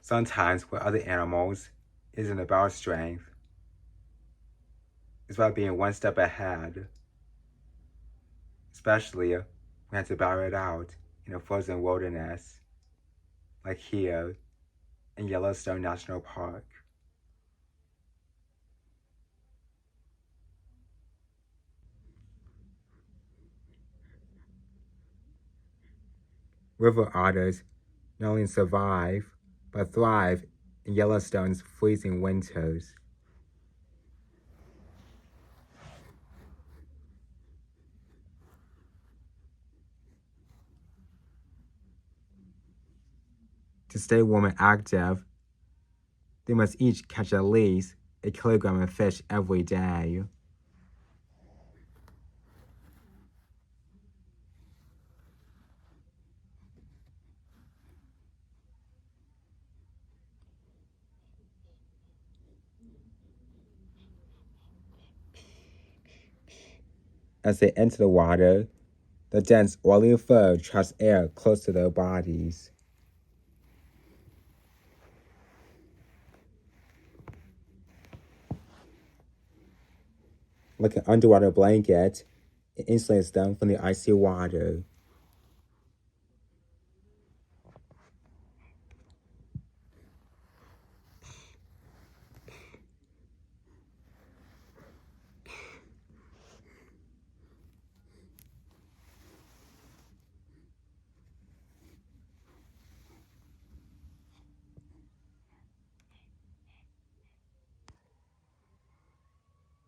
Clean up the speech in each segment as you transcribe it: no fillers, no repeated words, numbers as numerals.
Sometimes with other animals, it isn't about strength. It's about being one step ahead, especially when we have to battle it out in a frozen wilderness, like here in Yellowstone National Park. River otters not only survive, but thrive in Yellowstone's freezing winters. To stay warm and active, they must each catch at least a kilogram of fish every day. As they enter the water, the dense, oily fur traps air close to their bodies. Like an underwater blanket, it insulates them from the icy water.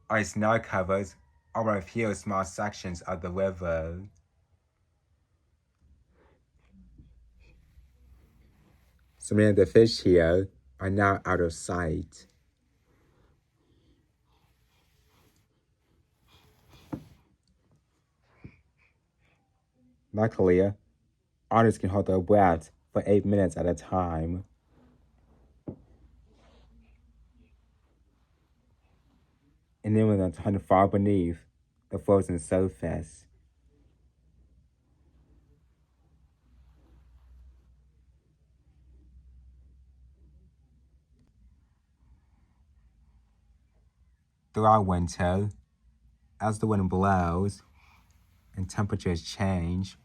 Ice now covers over a few small sections of the river. So many of the fish here are now out of sight. Luckily, otters can hold their breath for 8 minutes at a time. Enabling them to hunt far beneath the frozen surface. Throughout winter, as the wind blows and temperatures change,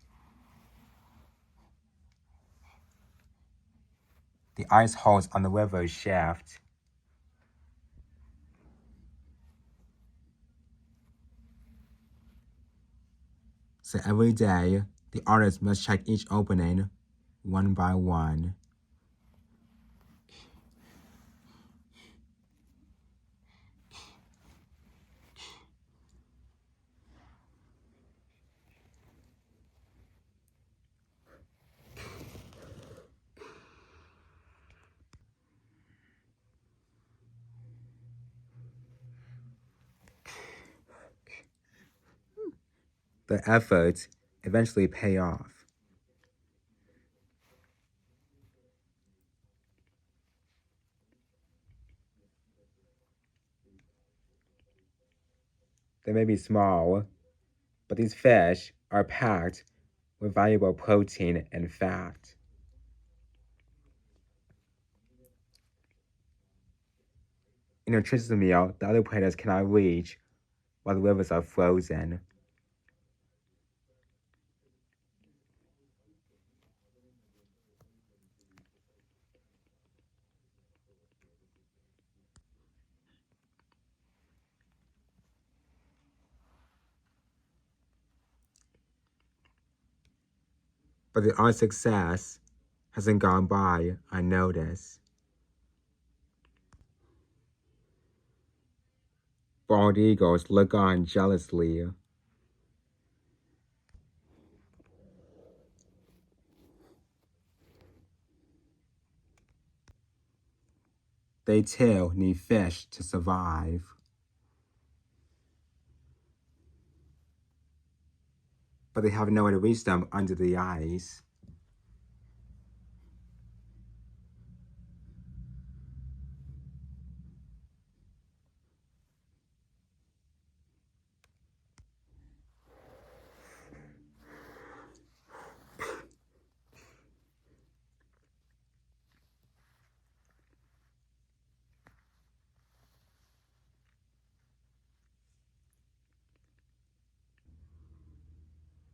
the ice holes on the river shift. So every day, the otters must check each opening one by one. The efforts eventually pay off. They may be small, but these fish are packed with valuable protein and fat. A nutritious meal that other predators cannot reach while the rivers are frozen. But our success hasn't gone by unnoticed. Bald eagles look on jealously. They too need fish to survive. But they have no way to reach them under the ice.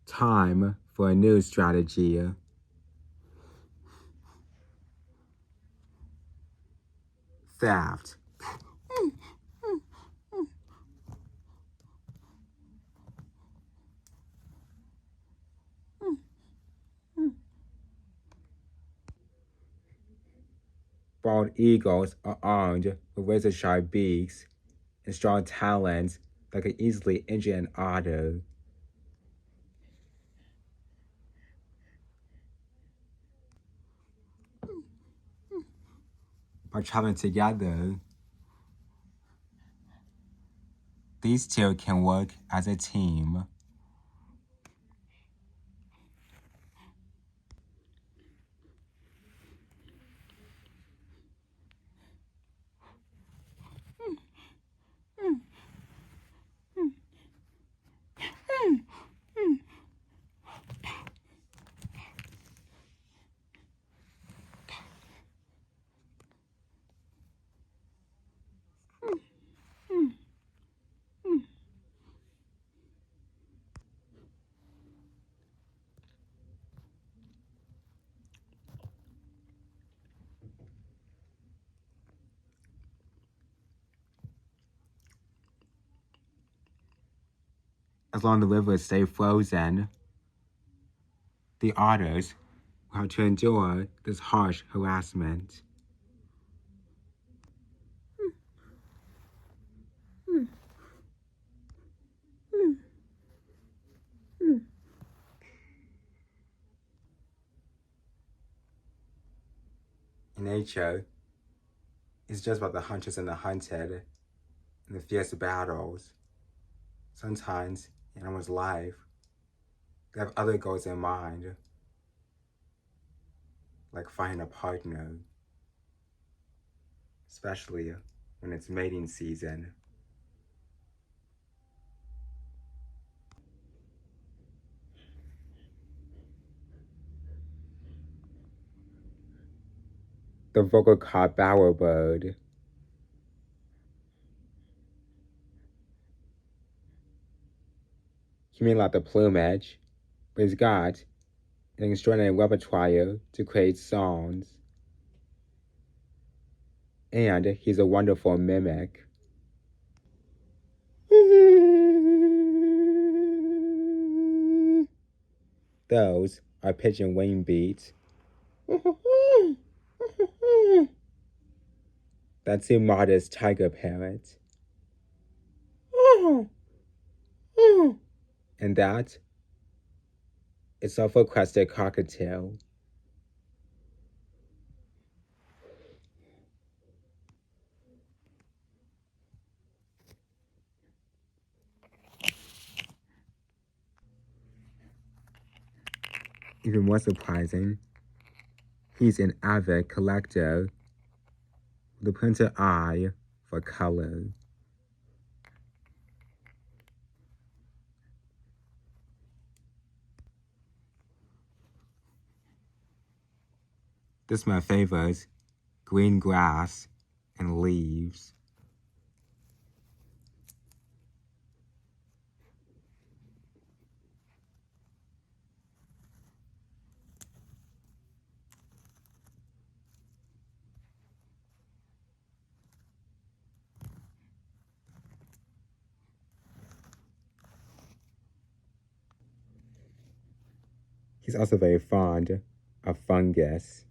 Time for a new strategy. Theft. Bald eagles are armed with razor-sharp beaks and strong talons that can easily injure an otter. By traveling together, these two can work as a team. As long as the rivers stay frozen, the otters will have to endure this harsh harassment. In nature, it's just about the hunters and the hunted and the fierce battles. Sometimes in animals' life, they have other goals in mind, like finding a partner, especially when it's mating season. The vocal-caught bowerbird. He may lack the plumage, but he's got an extraordinary repertoire to create songs. And he's a wonderful mimic. Those are pigeon wing beats. That's a modest tiger parrot. And that is sulfur-crested cockatiel. Even more surprising, he's an avid collector with a printed eye for color. This man favors green grass and leaves. He's also very fond of fungus.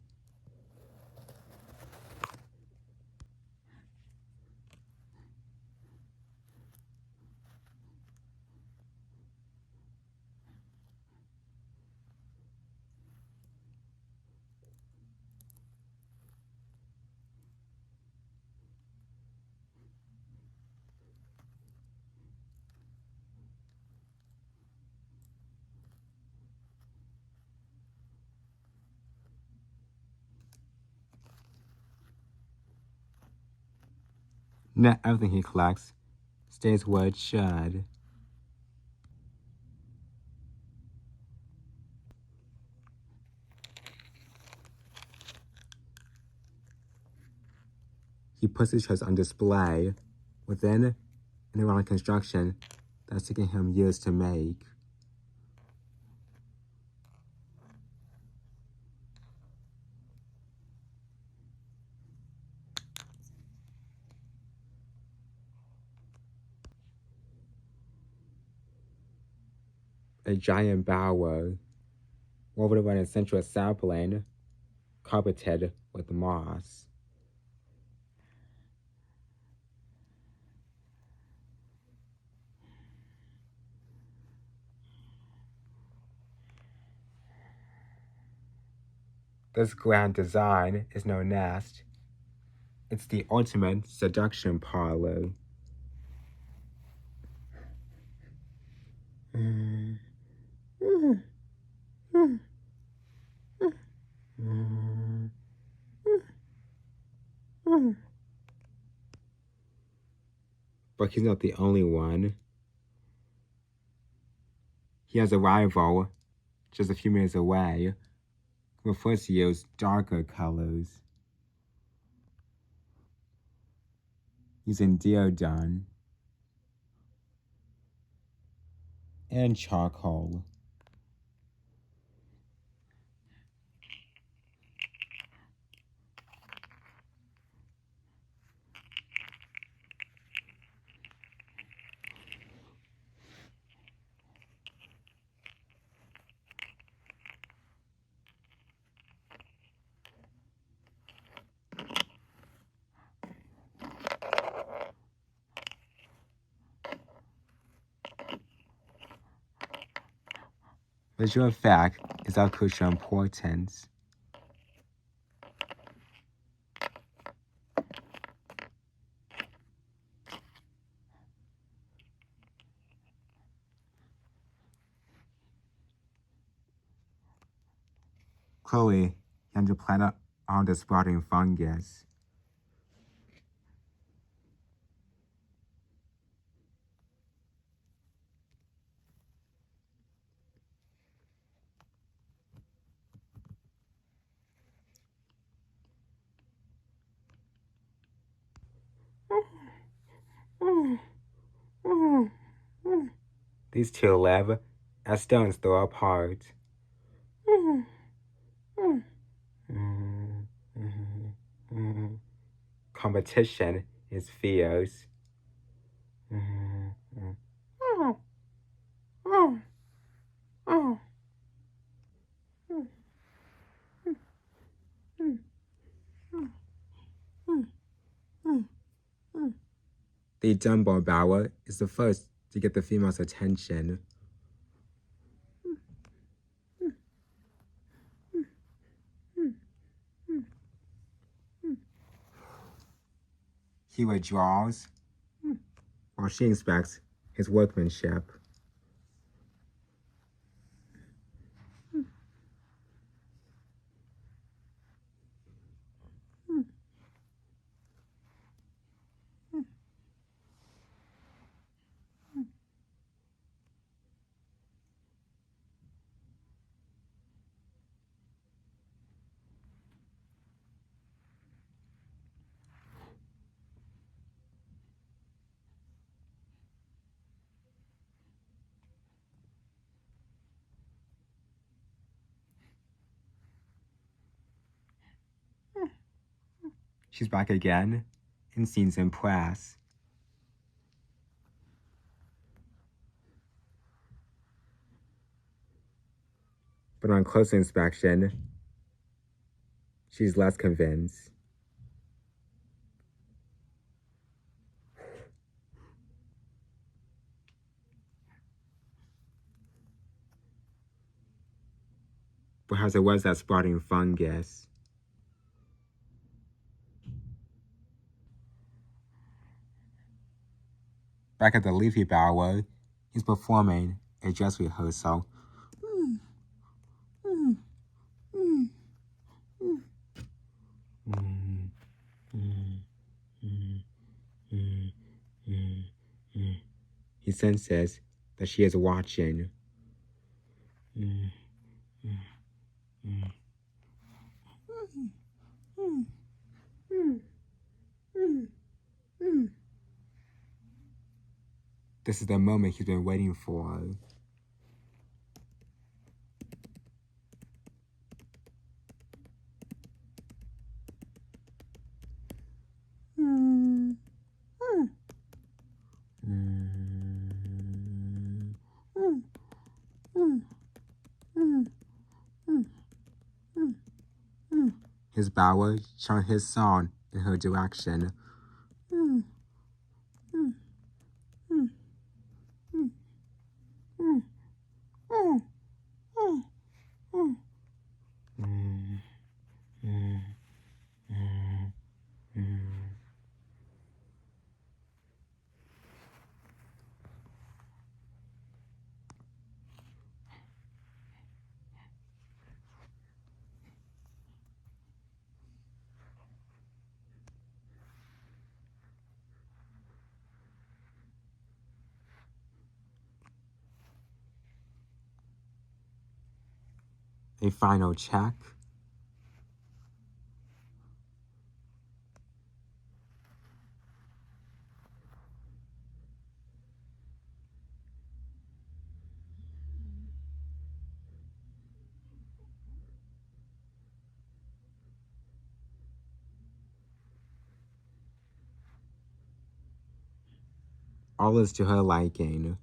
Not everything he collects stays where it should. He puts his treasures on display within and around construction that's taken him years to make. a giant bower woven around a central sapling, carpeted with moss. This grand design is no nest. It's the ultimate seduction parlor. But he's not the only one. He has a rival just a few minutes away who prefers to use darker colors, using deodon and charcoal. Visual effect is of crucial importance. Chloe, you have to plant out all the sprouting fungus. These two live as stones throw apart. Competition is fierce. The Dunbar bower is the first to get the female's attention. He withdraws while she inspects his workmanship. She's back again and seems impressed. But on closer inspection, she's less convinced. Perhaps it was that sprouting fungus. Back at the leafy bower, he's performing a dress rehearsal. He senses that she is watching. This is the moment he's been waiting for. his bower shouting his song in her direction. A final check. All is to her liking.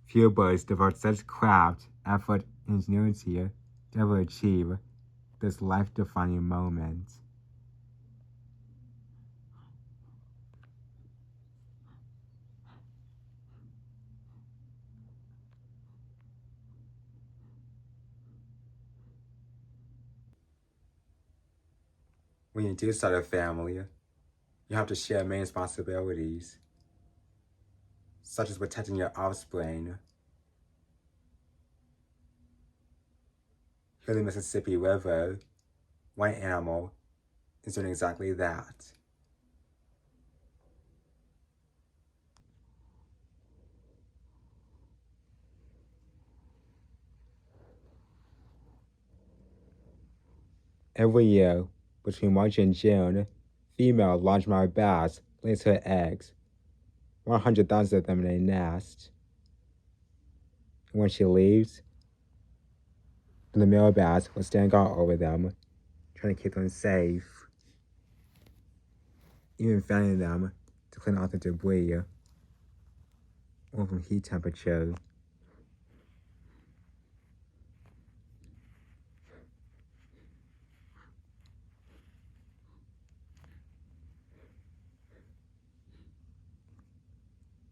Few birds devote such craft, effort, and ingenuity to ever achieve this life-defining moment. When you do start a family, you have to share many responsibilities, such as protecting your offspring. Here in the Mississippi River, one animal is doing exactly that. Every year, between March and June, female largemouth bass lays her eggs, 100,000 of them in a nest. And when she leaves, the male bass will stand guard over them, trying to keep them safe, even fanning them to clean out the debris or from heat temperature.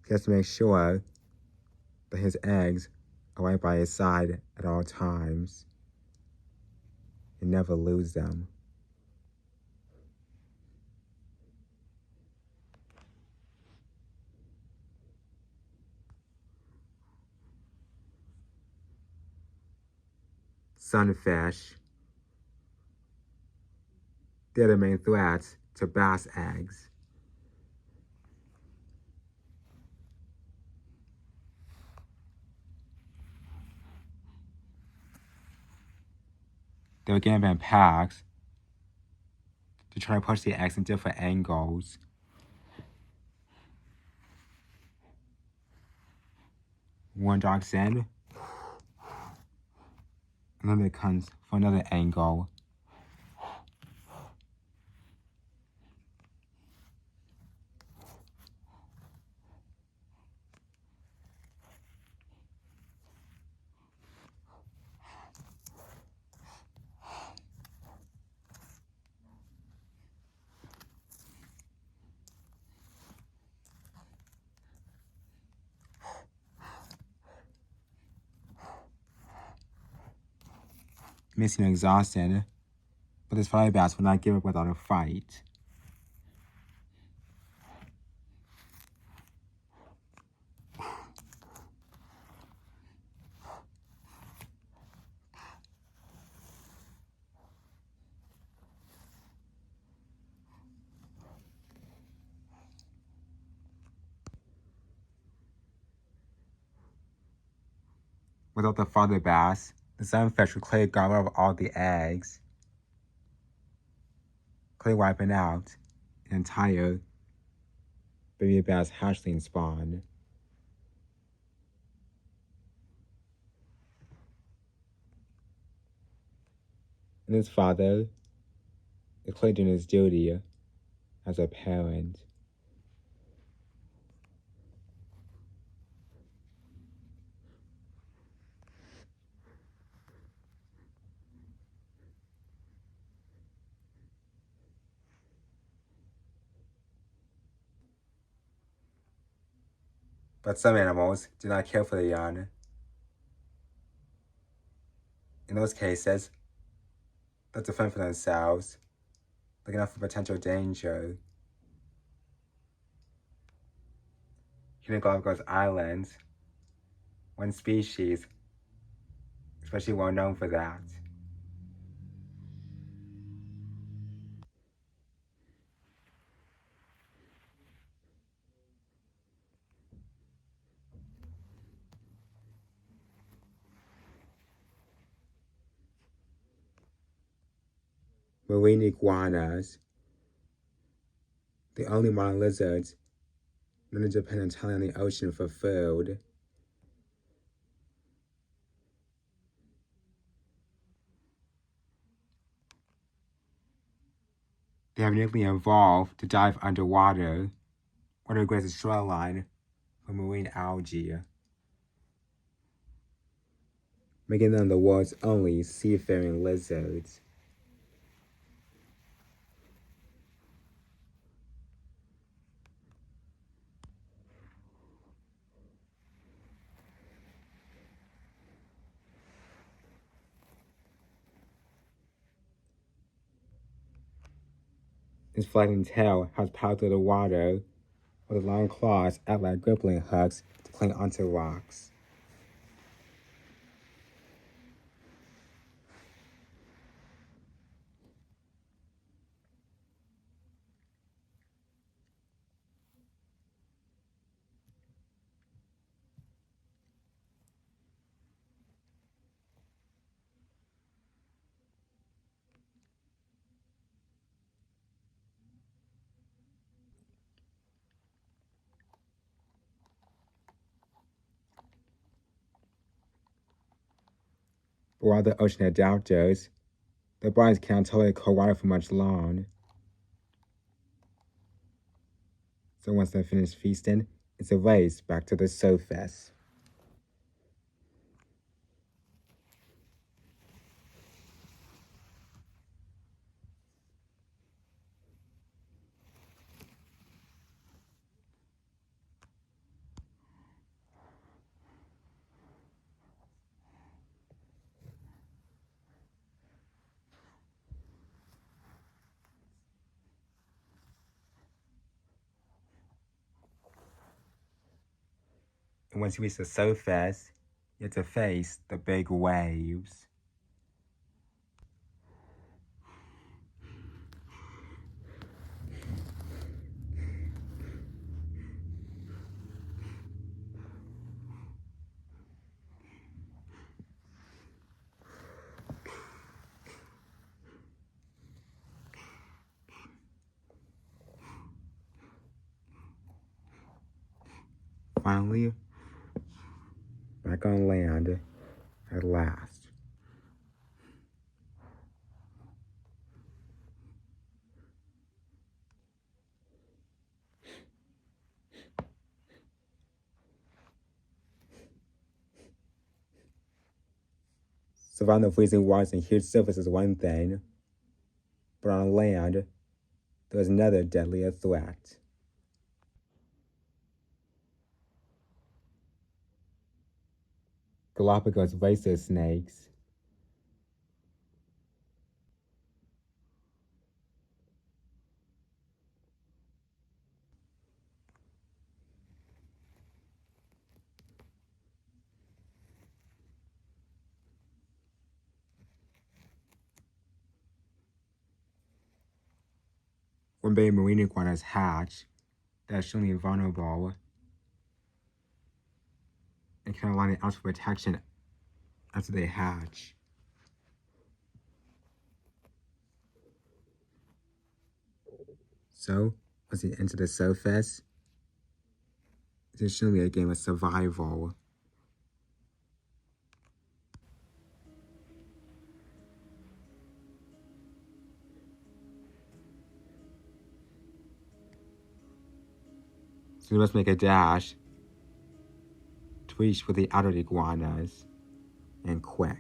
He has to make sure that his eggs are right by his side at all times and never lose them. Sunfish. They're the main threats to bass eggs. They were given in packs to try to push the eggs in different angles. One docks in, and then it comes for another angle. It may seem exhausted, but this fire bass will not give up without a fight. Without the father bass, the sunfish would clearly got rid of all the eggs, clearly wiping out an entire baby bass hatchling spawn. And his father is clearly doing his duty as a parent. But some animals do not care for the young. In those cases, they'll defend for themselves, looking out for potential danger. Here in Galapagos Islands, one species, especially well known for that. Marine iguanas, the only marine lizards known to depend entirely on the ocean for food. They have uniquely evolved to dive underwater or to graze the shoreline for marine algae, making them the world's only seafaring lizards. Its flapping tail has power through the water, while the long claws act like grappling hooks to cling onto rocks. But while the ocean adapters, their bodies cannot tolerate cold water for much long. So once they're finished feasting, it's a race back to the surface. And once you reach the surface, you have to face the big waves. Finally, back on land at last. Surviving the freezing waters and huge surface is one thing, but on land, there is another deadlier threat. Galapagos racer snakes. When baby marine iguanas hatch, they are extremely vulnerable and can rely on outside protection after they hatch. So, once they enter the surface, it's essentially a game of survival. So they must make a dash to reach for the adult iguanas, and quick.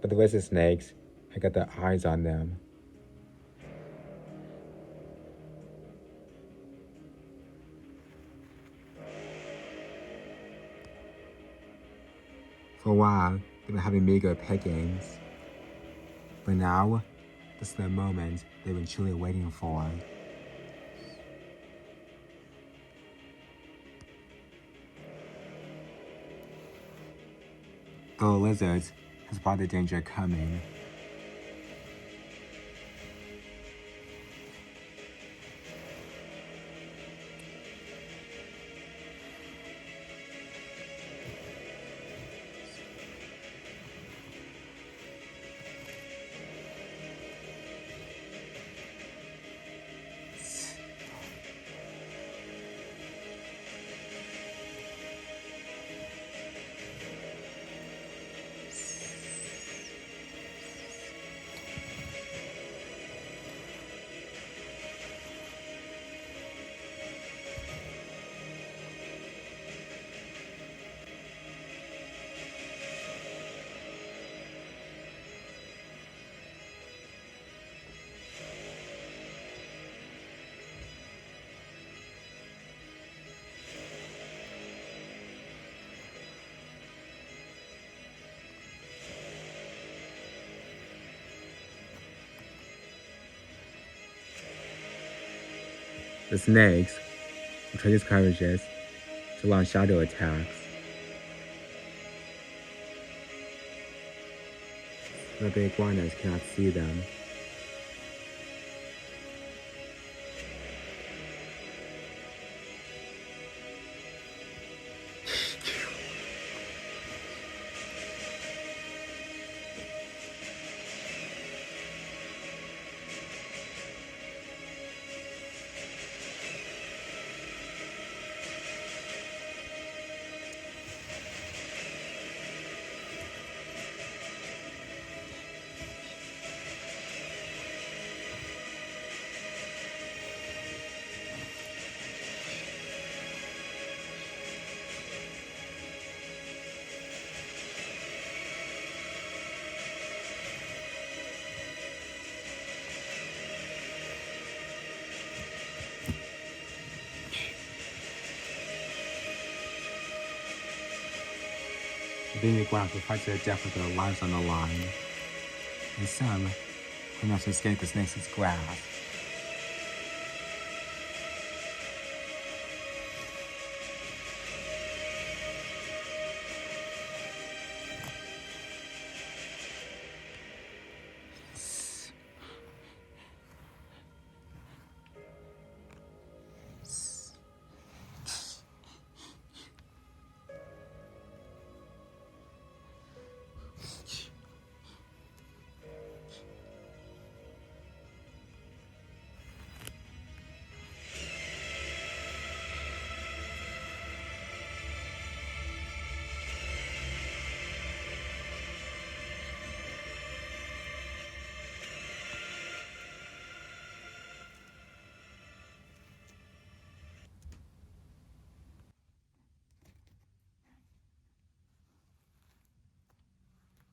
But the rest of the snakes had got their eyes on them. For a while, they were having meager pickings. But now, this is the moment they've been truly waiting for. The lizards has brought the danger coming. The snakes will try use courages to launch shadow attacks so that the iguanas cannot see them. The iguanas will fight to the death with their lives on the line, and some will not escape the snakes' grasp.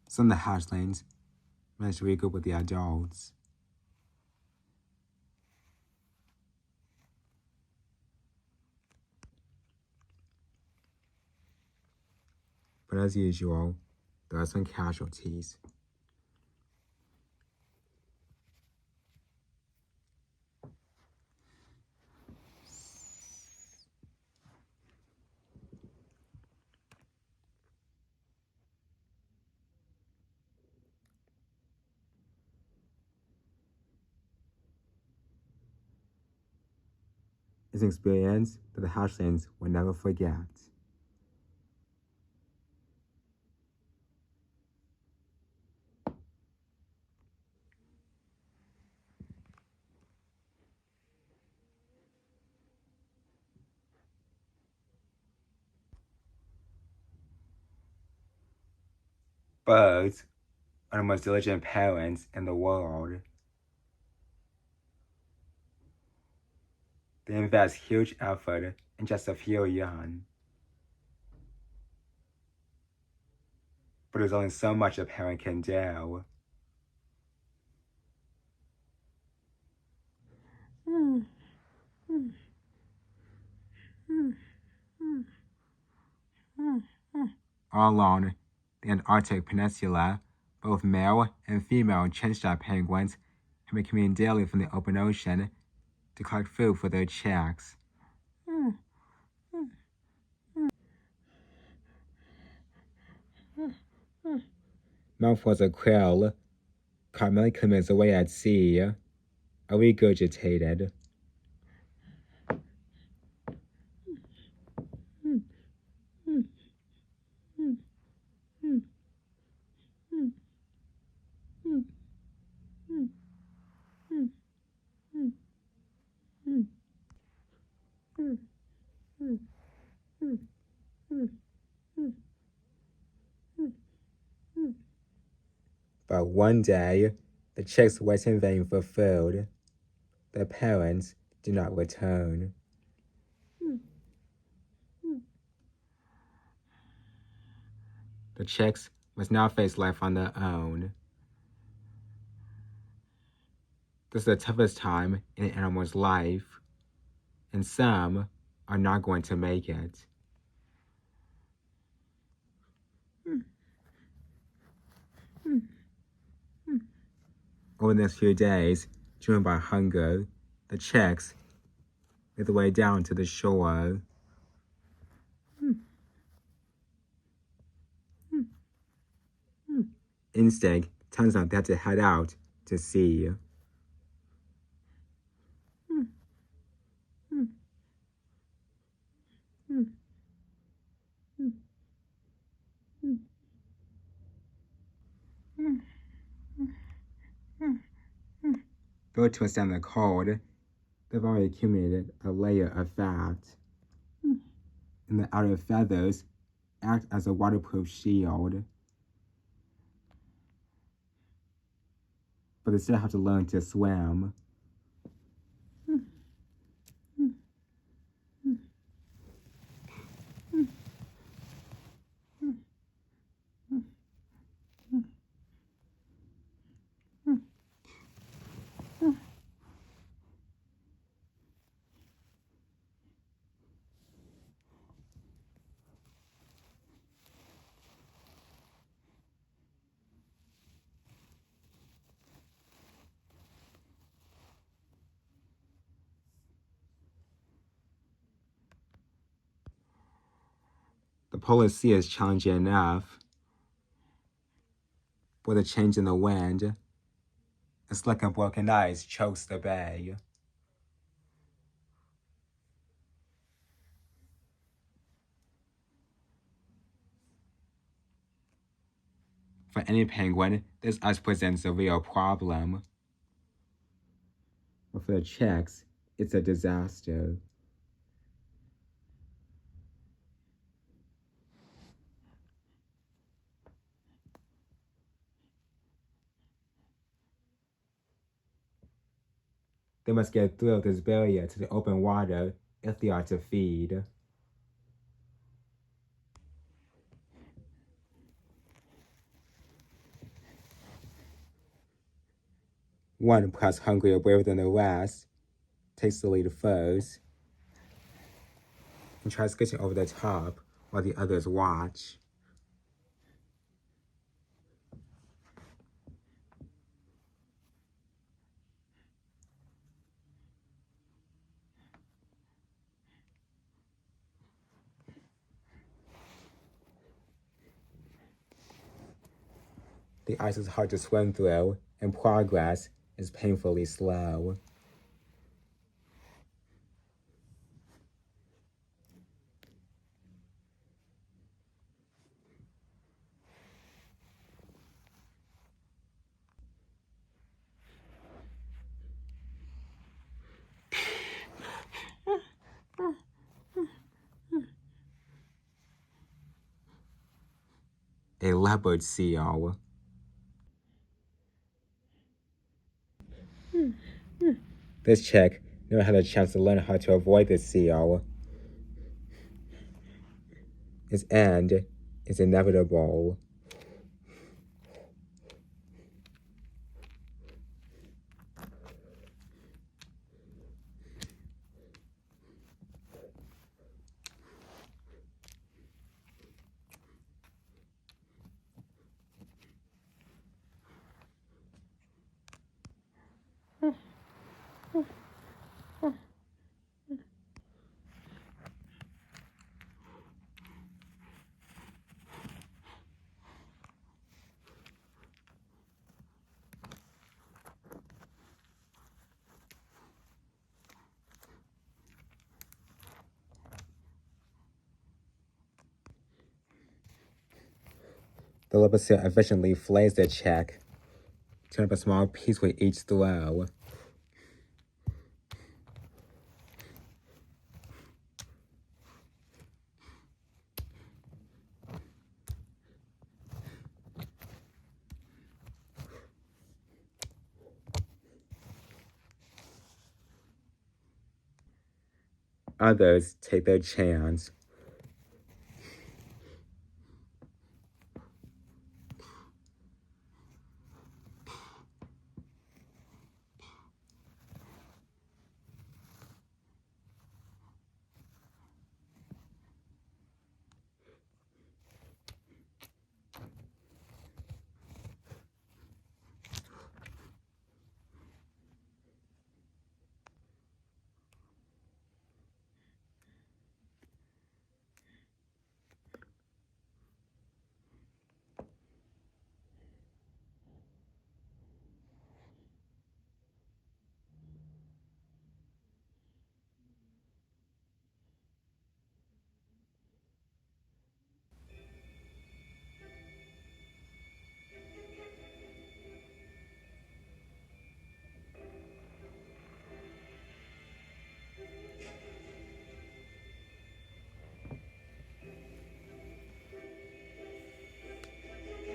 Some of the hatchlings managed to regroup with the adults. But as usual, there are some casualties. is an experience that the hatchlings will never forget. Birds are the most diligent parents in the world. They invest huge effort in just a few young. But there's only so much a parent can do. All along the Antarctic Peninsula, both male and female chinstrap penguins have been coming daily from the open ocean to collect food for their chicks. Mouthfuls of krill, caught many kilometers away at sea, are regurgitated. But one day, the chicks wait in vain for food. Their parents do not return. The chicks must now face life on their own. This is the toughest time in an animal's life, and some are not going to make it. Over the next few days, driven by hunger, the chicks make their way down to the shore. Instinct tells them they have to head out to sea. Though to withstand the cold, they've already accumulated a layer of fat. And the outer feathers act as a waterproof shield. But they still have to learn to swim. The polar sea is challenging enough. With a change in the wind, a slick of broken ice chokes the bay. For any penguin, this ice presents a real problem. But for the chicks, it's a disaster. They must get through this barrier to the open water if they are to feed. One, perhaps hungrier or braver than the rest, takes the lead first and tries getting over the top while the others watch. The ice is hard to swim through, and progress is painfully slow. a leopard seal. This chick never had a chance to learn how to avoid the seal. Its end is inevitable. The leopard seal efficiently flays the chick, turn up a small piece with each throw. Others take their chance.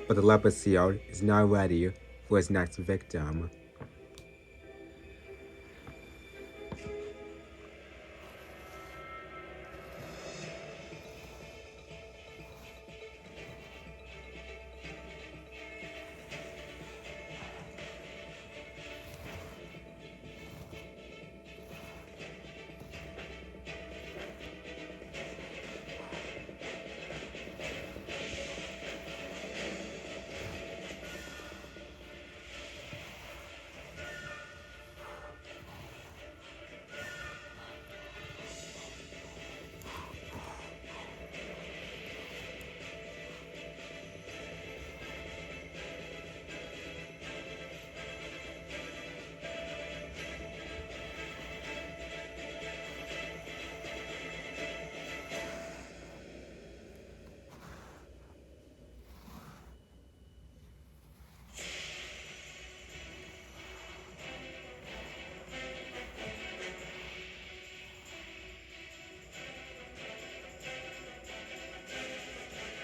But the leopard seal is not ready for its next victim.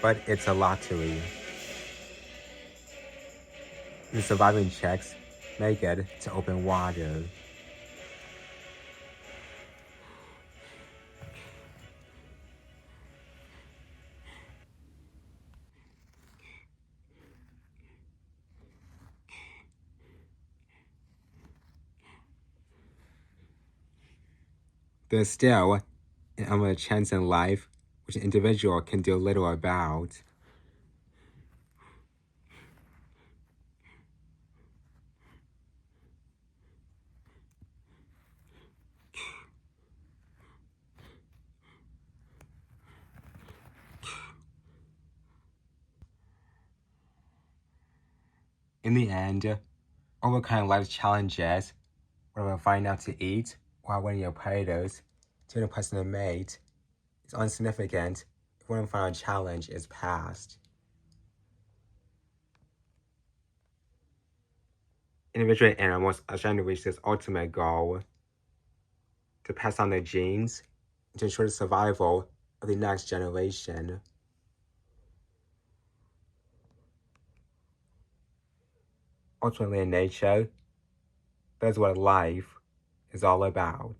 But it's a lottery. The surviving chicks make it to open water. There's still an unlimited chance in life which an individual can do little about. In the end, overcoming life's challenges, whether finding out to eat or winning your predators, to a personal mate, is insignificant if one final challenge is passed. Individual animals are trying to reach this ultimate goal, to pass on their genes and to ensure the survival of the next generation. ultimately in nature, that's what life is all about.